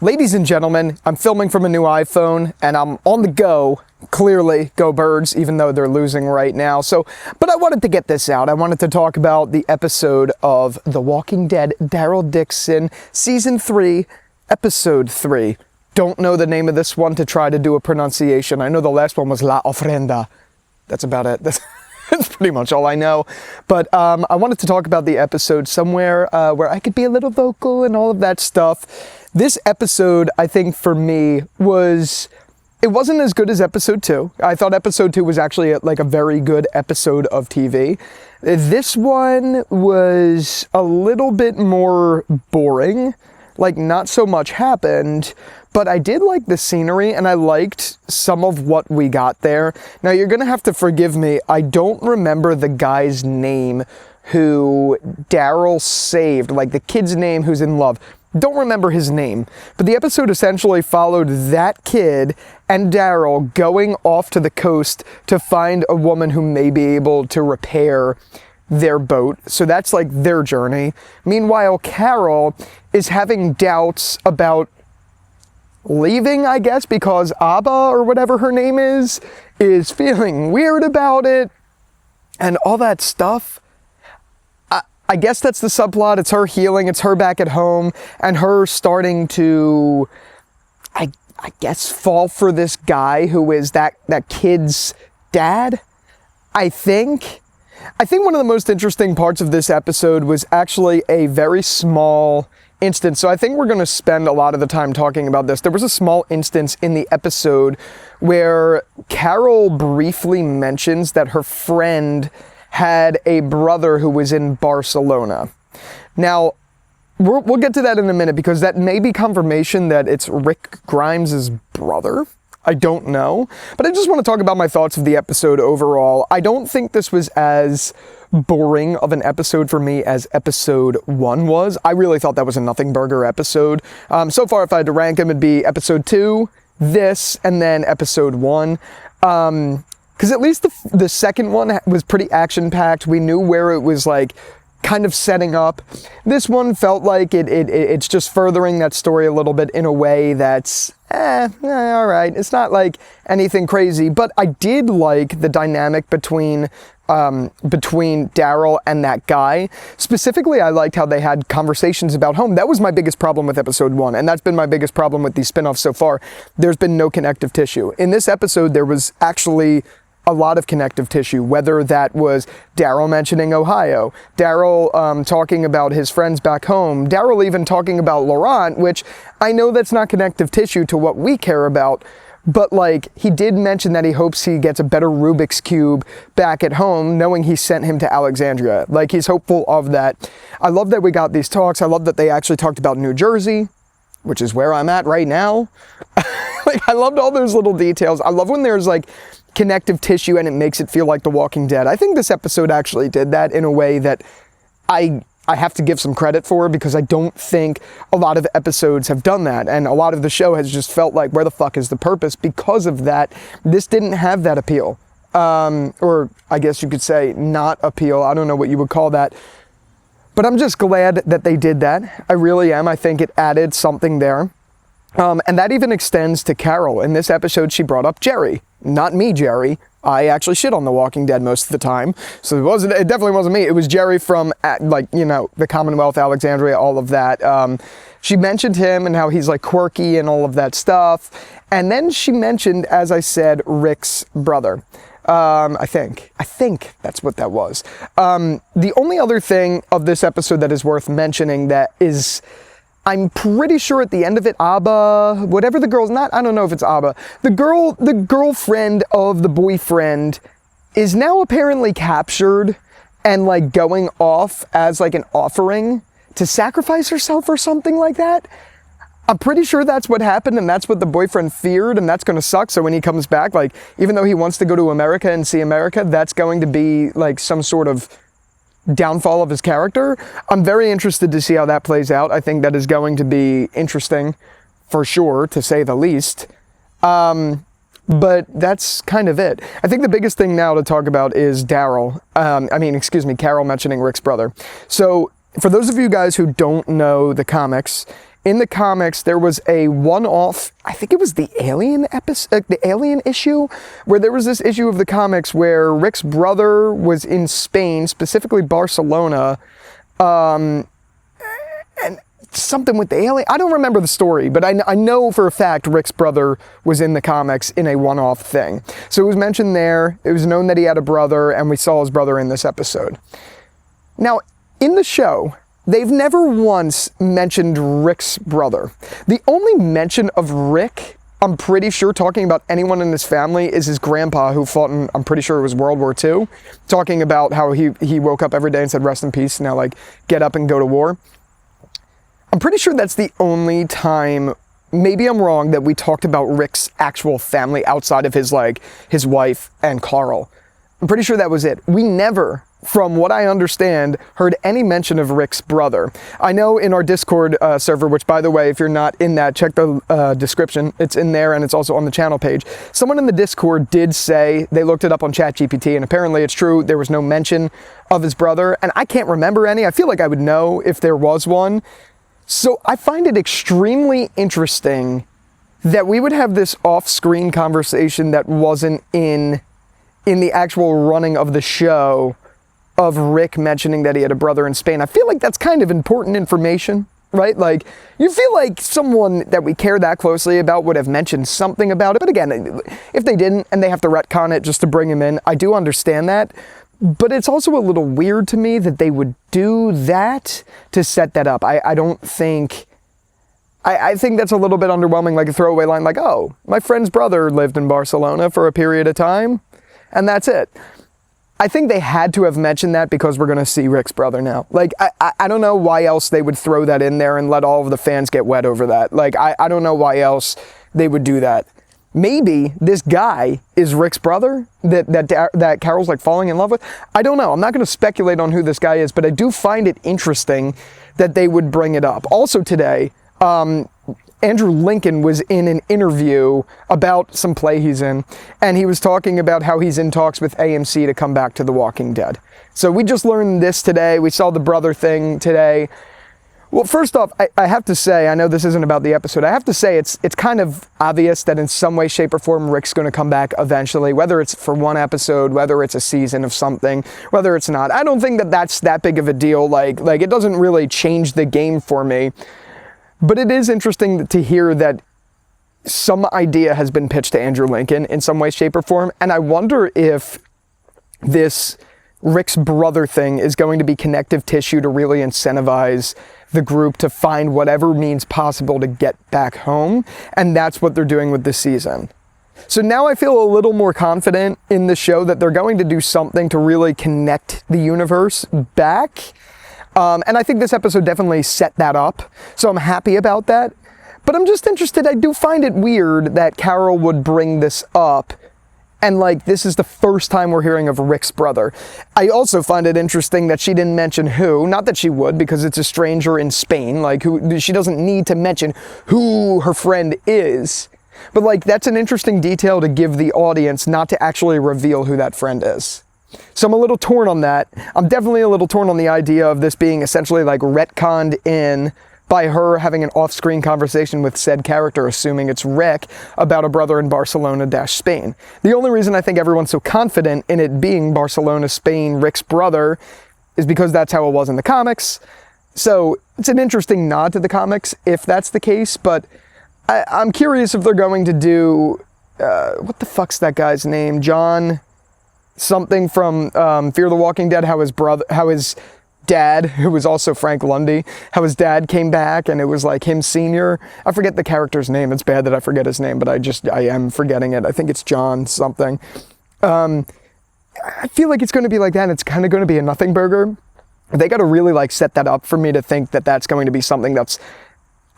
Ladies and gentlemen, I'm filming from a new iPhone and I'm on the go. Clearly, go Birds, even though they're losing right now. But I wanted to get this out. I wanted to talk about the episode of The Walking Dead, Daryl Dixon, Season 3, Episode 3. Don't know the name of this one to try to do a pronunciation. I know the last one was La Ofrenda. That's about it. That's pretty much all I know. But I wanted to talk about the episode somewhere where I could be a little vocal and all of that stuff. This episode, I think for me, it wasn't as good as episode 2. I thought episode 2 was actually like a very good episode of TV. This one was a little bit more boring. Like, not so much happened, but I did like the scenery and I liked some of what we got there. Now, you're gonna have to forgive me. I don't remember the guy's name who Daryl saved, like the kid's name who's in love. Don't remember his name, but the episode essentially followed that kid and Daryl going off to the coast to find a woman who may be able to repair their boat. So that's like their journey. Meanwhile, Carol is having doubts about leaving, I guess, because Abba, or whatever her name is feeling weird about it and all that stuff. I guess that's the subplot. It's her healing, it's her back at home, and her starting to, I guess, fall for this guy who is that kid's dad, I think. I think one of the most interesting parts of this episode was actually a very small instance. So I think we're going to spend a lot of the time talking about this. There was a small instance in the episode where Carol briefly mentions that her friend had a brother who was in Barcelona. Now, we'll get to that in a minute because that may be confirmation that it's Rick Grimes' brother. I don't know. But I just want to talk about my thoughts of the episode overall. I don't think this was as boring of an episode for me as episode 1 was. I really thought that was a nothing burger episode. So far, if I had to rank them, it'd be episode 2, this, and then episode 1. Because at least the second one was pretty action-packed. We knew where it was, like, kind of setting up. This one felt like it's just furthering that story a little bit in a way that's, all right. It's not, like, anything crazy. But I did like the dynamic between Daryl and that guy. Specifically, I liked how they had conversations about home. That was my biggest problem with episode 1, and that's been my biggest problem with these spin-offs so far. There's been no connective tissue. In this episode, there was actually a lot of connective tissue, whether that was Daryl mentioning Ohio, Daryl talking about his friends back home, Daryl even talking about Laurent, which I know that's not connective tissue to what we care about, but like he did mention that he hopes he gets a better Rubik's Cube back at home, knowing he sent him to Alexandria. Like, he's hopeful of that. I love that we got these talks. I love that they actually talked about New Jersey, which is where I'm at right now. Like, I loved all those little details. I love when there's like connective tissue and it makes it feel like The Walking Dead. I think this episode actually did that in a way that I have to give some credit for, because I don't think a lot of episodes have done that, and a lot of the show has just felt like, where the fuck is the purpose? Because of that, this didn't have that appeal. Or I guess you could say not appeal. I don't know what you would call that. But I'm just glad that they did that. I really am. I think it added something there. And that even extends to Carol. In this episode, she brought up Jerry. Not me, Jerry. I actually shit on The Walking Dead most of the time. So it definitely wasn't me. It was Jerry from, like, you know, the Commonwealth, Alexandria, all of that. She mentioned him and how he's like quirky and all of that stuff. And then she mentioned, as I said, Rick's brother. I think that's what that was. The only other thing of this episode that is worth mentioning that is, I'm pretty sure at the end of it, Abba, whatever the girl's not, I don't know if it's Abba. The girlfriend of the boyfriend is now apparently captured and like going off as like an offering to sacrifice herself or something like that. I'm pretty sure that's what happened, and that's what the boyfriend feared, and that's going to suck. So when he comes back, like, even though he wants to go to America and see America, that's going to be like some sort of downfall of his character. I'm very interested to see how that plays out. I think that is going to be interesting for sure, to say the least. But that's kind of it. I think the biggest thing now to talk about is Carol mentioning Rick's brother. So for those of you guys who don't know the comics, in the comics, there was a one-off, I think it was the Alien episode, the Alien issue, where there was this issue of the comics where Rick's brother was in Spain, specifically Barcelona, and something with the alien. I don't remember the story, but I know for a fact Rick's brother was in the comics in a one-off thing. So it was mentioned there. It was known that he had a brother, and we saw his brother in this episode. Now, in the show, they've never once mentioned Rick's brother. The only mention of Rick, I'm pretty sure, talking about anyone in his family, is his grandpa, who fought in, I'm pretty sure it was World War II, talking about how he woke up every day and said, rest in peace, now like get up and go to war. I'm pretty sure that's the only time, maybe I'm wrong, that we talked about Rick's actual family outside of his wife and Carl. I'm pretty sure that was it. We never, from what I understand, heard any mention of Rick's brother. I know in our Discord server, which by the way, if you're not in that, check the description. It's in there and it's also on the channel page. Someone in the Discord did say, they looked it up on ChatGPT, and apparently it's true, there was no mention of his brother, and I can't remember any. I feel like I would know if there was one. So I find it extremely interesting that we would have this off-screen conversation that wasn't in the actual running of the show, of Rick mentioning that he had a brother in Spain. I feel like that's kind of important information, right? Like, you feel like someone that we care that closely about would have mentioned something about it. But again, if they didn't and they have to retcon it just to bring him in, I do understand that. But it's also a little weird to me that they would do that to set that up. I don't think... I think that's a little bit underwhelming, like a throwaway line like, oh, my friend's brother lived in Barcelona for a period of time, and that's it. I think they had to have mentioned that because we're going to see Rick's brother now. Like, I don't know why else they would throw that in there and let all of the fans get wet over that. Like, I don't know why else they would do that. Maybe this guy is Rick's brother that Carol's like falling in love with. I don't know. I'm not going to speculate on who this guy is, but I do find it interesting that they would bring it up. Also today, Andrew Lincoln was in an interview about some play he's in, and he was talking about how he's in talks with AMC to come back to The Walking Dead. So we just learned this today. We saw the brother thing today. Well, first off, I have to say, I know this isn't about the episode, I have to say it's kind of obvious that in some way, shape, or form, Rick's going to come back eventually, whether it's for one episode, whether it's a season of something, whether it's not. I don't think that that's that big of a deal. Like it doesn't really change the game for me. But it is interesting to hear that some idea has been pitched to Andrew Lincoln in some way, shape, or form. And I wonder if this Rick's brother thing is going to be connective tissue to really incentivize the group to find whatever means possible to get back home. And that's what they're doing with this season. So now I feel a little more confident in the show that they're going to do something to really connect the universe back. And I think this episode definitely set that up. So I'm happy about that. But I'm just interested. I do find it weird that Carol would bring this up. And like, this is the first time we're hearing of Rick's brother. I also find it interesting that she didn't mention who. Not that she would, because it's a stranger in Spain. Like, who she doesn't need to mention who her friend is. But like, that's an interesting detail to give the audience, not to actually reveal who that friend is. So I'm a little torn on that. I'm definitely a little torn on the idea of this being essentially like retconned in by her having an off-screen conversation with said character, assuming it's Rick, about a brother in Barcelona-Spain. The only reason I think everyone's so confident in it being Barcelona, Spain, Rick's brother, is because that's how it was in the comics. So it's an interesting nod to the comics if that's the case, but I'm curious if they're going to do, what the fuck's that guy's name? John something from Fear the Walking Dead, how his dad, who was also Frank Lundy, how his dad came back and it was like him senior. I forget the character's name. It's bad that I forget his name, but I am forgetting it. I think it's John something. I feel like it's going to be like that, and it's kind of going to be a nothing burger. They got to really like set that up for me to think that that's going to be something that's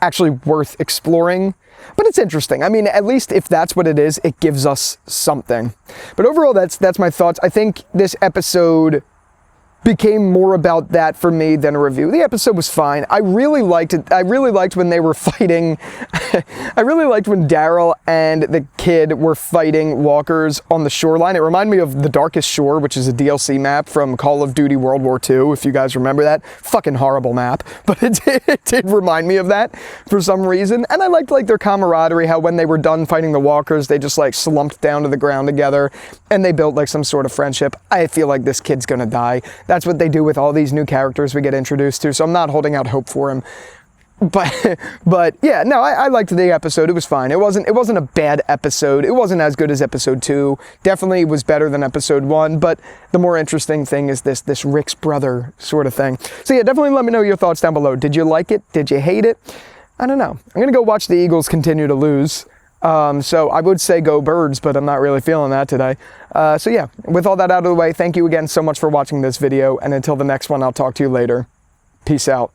actually worth exploring. But it's interesting. I mean, at least if that's what it is, it gives us something. But overall, that's my thoughts. I think this episode became more about that for me than a review. The episode was fine. I really liked it. I really liked when they were fighting. I really liked when Daryl and the kid were fighting walkers on the shoreline. It reminded me of The Darkest Shore, which is a DLC map from Call of Duty World War II, if you guys remember that. Fucking horrible map, but it did remind me of that for some reason. And I liked like their camaraderie, how when they were done fighting the walkers, they just like slumped down to the ground together and they built like some sort of friendship. I feel like this kid's gonna die. That's what they do with all these new characters we get introduced to, so I'm not holding out hope for him. But yeah, no, I liked the episode. It was fine. It wasn't a bad episode. It wasn't as good as episode 2. Definitely was better than episode 1, but the more interesting thing is this Rick's brother sort of thing. So yeah, definitely let me know your thoughts down below. Did you like it? Did you hate it? I don't know. I'm gonna go watch the Eagles continue to lose. So I would say go Birds, but I'm not really feeling that today. So yeah, with all that out of the way, thank you again so much for watching this video, and until the next one, I'll talk to you later. Peace out.